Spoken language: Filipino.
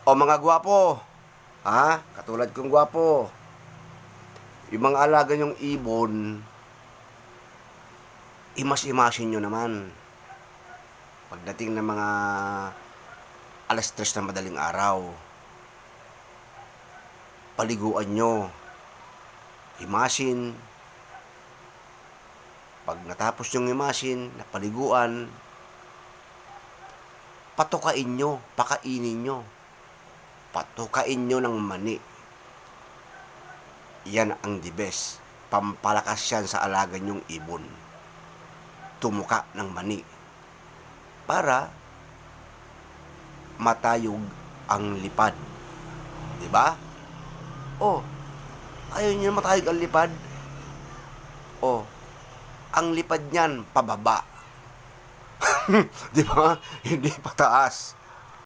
O mga gwapo, ha? Katulad kong gwapo. Yung mga alaga nyong ibon, imas-imasin nyo naman. Pagdating ng mga alas 3 ng madaling araw, paliguan nyo. Himasin. Pag natapos yung himasin, napaliguan, patukain nyo, pakainin nyo. Patukain nyo ng mani. Yan ang the best. Pampalakas yan sa alaga nyong ibon. Tumuka ng mani. Para matayog ang lipad. Diba? Oh, ayaw nyo matayog ang lipad? Oh, ang lipad niyan pababa. Diba? Hindi pataas.